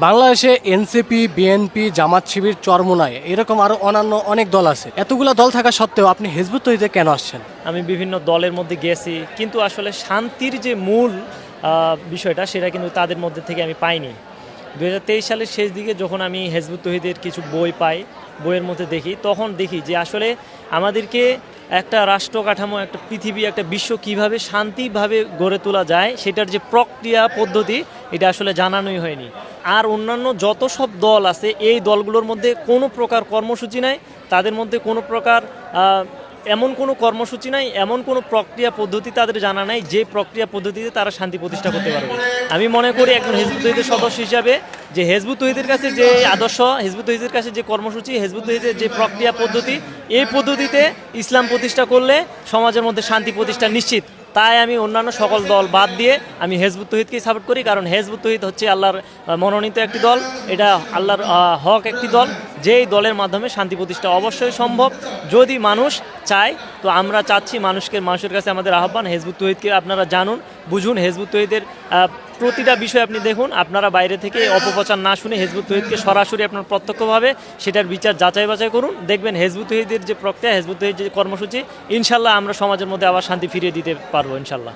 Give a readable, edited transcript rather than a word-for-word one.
বাংলাদেশে NCP, BNP, Jamaat Shibir, Charmonai এরকম আরো অন্যান্য অনেক দল আছে। এতগুলা দল থাকা সত্ত্বেও আপনি হিজবুত তৌহিদে কেন আসছেন? আমি বিভিন্ন দলের মধ্যে গেছি, কিন্তু আসলে শান্তির যে মূল বিষয়টা সেটা কিন্তু তাদের মধ্যে থেকে আমি পাইনি। 2023 সালের শেষ দিকে যখন আমি হিজবুত তৌহিদের কিছু বই পাই, বইয়ের মধ্যে দেখি, তখন দেখি যে আসলে আমাদেরকে একটা রাষ্ট্র কাঠামো, একটা পৃথিবী, একটা বিশ্ব কিভাবে শান্তিভাবে গড়ে তোলা যায় সেটার যে প্রক্রিয়া পদ্ধতি, এটা আসলে জানানোই হয়নি। আর অন্যান্য যত সব দল আছে এই দলগুলোর মধ্যে কোনো প্রকার কর্মসূচি নাই, তাদের মধ্যে কোনো প্রকার এমন কোনো কর্মসূচি নাই, এমন কোনো প্রক্রিয়া পদ্ধতি তাদের জানা নাই যে প্রক্রিয়া পদ্ধতিতে তারা শান্তি প্রতিষ্ঠা করতে পারবে। আমি মনে করি একজন হিজবুত তৌহিদের সদস্য হিসাবে যে হিজবুত তৌহিদের কাছে যে আদর্শ, হিজবুত তৌহিদের কাছে যে কর্মসূচি, হিজবুত তৌহিদের যে প্রক্রিয়া পদ্ধতি, এই পদ্ধতিতে ইসলাম প্রতিষ্ঠা করলে সমাজের মধ্যে শান্তি প্রতিষ্ঠা নিশ্চিত। তাই আমি অন্যান্য সকল দল বাদ দিয়ে আমি হিজবুত তৌহিদকেই সাপোর্ট করি, কারণ হিজবুত তৌহিদ হচ্ছে আল্লাহর মনোনীত একটি দল, এটা আল্লাহর হক একটি দল, যেই দলের মাধ্যমে শান্তি প্রতিষ্ঠা অবশ্যই সম্ভব যদি মানুষ চায়। তো আমরা চাচ্ছি মানুষের কাছে আমাদের আহ্বান, হিজবুত তৌহিদকে আপনারা জানুন, বুঝুন। হিজবুত তৌহিদের প্রতিটা বিষয় আপনি দেখুন, আপনারা বাইরে থেকে অপপ্রচার না শুনে হিজবুত তৌহিদকে সরাসরি আপনার প্রত্যক্ষভাবে সেটার বিচার যাচাই বাছাই করুন। দেখবেন হিজবুত তৌহিদের যে প্রক্রিয়া, হিজবুত তৌহিদের যে কর্মসূচি, ইনশাল্লাহ আমরা সমাজের মধ্যে আবার শান্তি ফিরিয়ে দিতে পারবো ইনশাল্লাহ।